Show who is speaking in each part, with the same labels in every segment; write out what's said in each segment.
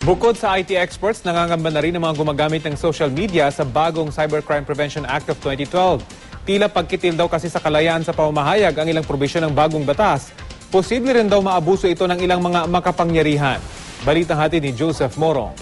Speaker 1: Bukod sa IT experts, nangangamba na rin ang mga gumagamit ng social media sa bagong Cybercrime Prevention Act of 2012. Tila pagkitil daw kasi sa kalayaan sa pamamahayag ang ilang probisyon ng bagong batas. Posible rin daw maabuso ito ng ilang mga makapangyarihan. Balitang hatid ni Joseph Morong.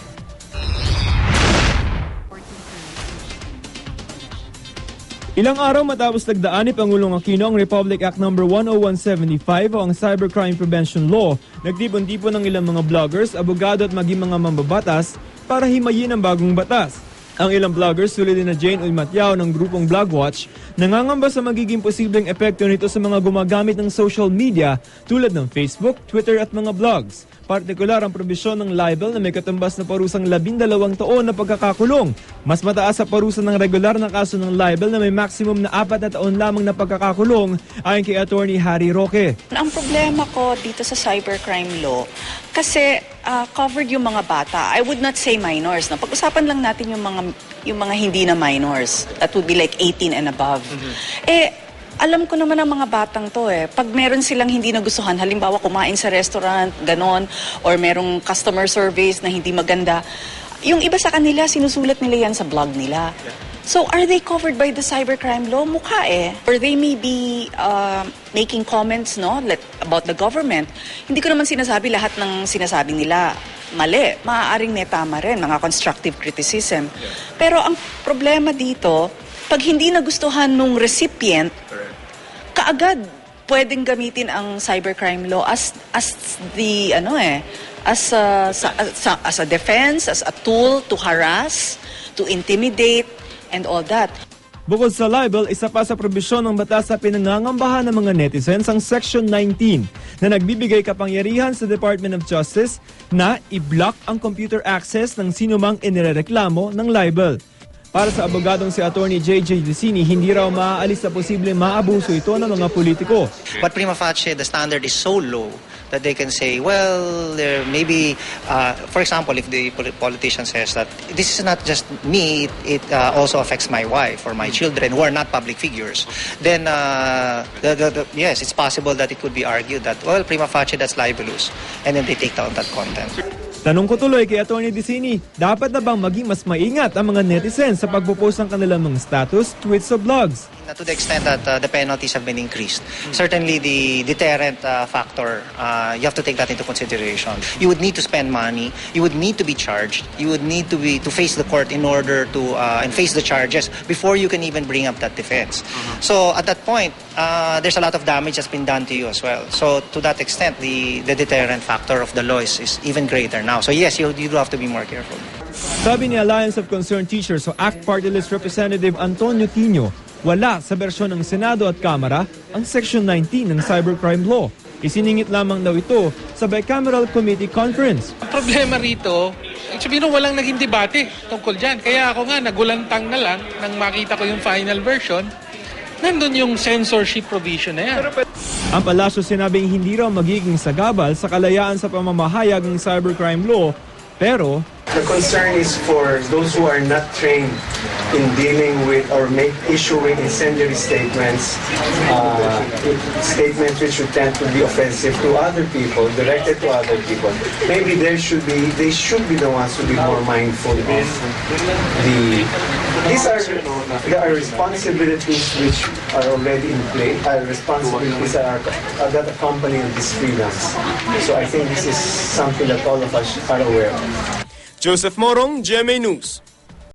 Speaker 2: Ilang araw matapos nagdaan ni Pangulong Aquino ang Republic Act No. 10175 o ang Cybercrime Prevention Law, nagtipon-tipon ng ilang mga bloggers, abogado at maging mga mambabatas para himayin ang bagong batas. Ang ilang bloggers tulad na Jane Uy Matiao ng grupong Blogwatch, nangangamba sa magiging posibleng epekto nito sa mga gumagamit ng social media tulad ng Facebook, Twitter at mga blogs. Partikular ang probisyon ng libel na may katumbas na parusang 12 taon na pagkakakulong. Mas mataas sa parusa ng regular na kaso ng libel na may maximum na 4 na taon lamang na pagkakakulong ayon kay Attorney Harry Roque.
Speaker 3: Ang problema ko dito sa cybercrime law, kasi covered yung mga bata. I would not say minors. No? Pag-usapan lang natin yung mga hindi na minors. That would be like 18 and above. Alam ko naman ang mga batang to Pag meron silang hindi nagustuhan, halimbawa kumain sa restaurant, ganon, or merong customer service na hindi maganda, yung iba sa kanila, sinusulat nila yan sa blog nila. So, are they covered by the cybercrime law? Mukha Or they may be making comments about the government. Hindi ko naman sinasabi lahat ng sinasabi nila mali. Maaaring may tama rin, mga constructive criticism. Pero ang problema dito, pag hindi nagustuhan nung recipient, kaagad pwedeng gamitin ang cybercrime law as the as a defense, as a tool to harass, to intimidate and all that.
Speaker 2: Bukod sa libel, isa pa sa probisyon ng batas sa pinangangambahan ng mga netizens ang Section 19 na nagbibigay kapangyarihan sa Department of Justice na i-block ang computer access ng sinumang inirereklamo ng libel. Para sa abogadong si Attorney J.J. Lucini, hindi raw maaalis sa posibleng maabuso ito ng mga politiko.
Speaker 4: But prima facie, the standard is so low that they can say, well, there maybe, for example, if the politician says that this is not just me, it also affects my wife or my children who are not public figures, then yes, it's possible that it could be argued that, well, prima facie, that's libelous, and then they take down that content.
Speaker 2: Tanong ko tuloy kay Atty. Dicini, dapat na bang maging mas maingat ang mga netizens sa pagpo-post ng kanilang mga status, tweets o blogs?
Speaker 4: To the extent that the penalties have been increased, certainly the deterrent factor, you have to take that into consideration. You would need to spend money, you would need to be charged, you would need to face the court in order to and face the charges before you can even bring up that defense. So at that point, there's a lot of damage that's been done to you as well. So to that extent, the deterrent factor of the law is even greater now. So yes, you do have to be more careful.
Speaker 2: Sabi ni Alliance of Concerned Teachers o ACT Party List Representative Antonio Tino, wala sa bersyon ng Senado at Kamara ang Section 19 ng Cybercrime Law. Isiningit lamang daw ito sa Bicameral Committee Conference.
Speaker 5: Ang problema rito, sabihin walang naging debate tungkol dyan. Kaya ako nga nagulantang na lang nang makita ko yung final version. Nandun yung censorship provision na yan.
Speaker 2: Ang palasyo sinabing hindi raw magiging sagabal sa kalayaan sa pamamahayag ng Cybercrime Law, pero
Speaker 6: the concern is for those who are not trained in dealing with or issuing incendiary statements, statements which would tend to be offensive to other people, directed to other people. Maybe they should be the ones to be more mindful of these are responsibilities which are already in play, responsibilities that accompany these freedoms. So I think this is something that all of us are aware of.
Speaker 2: Joseph Morong, GMA News.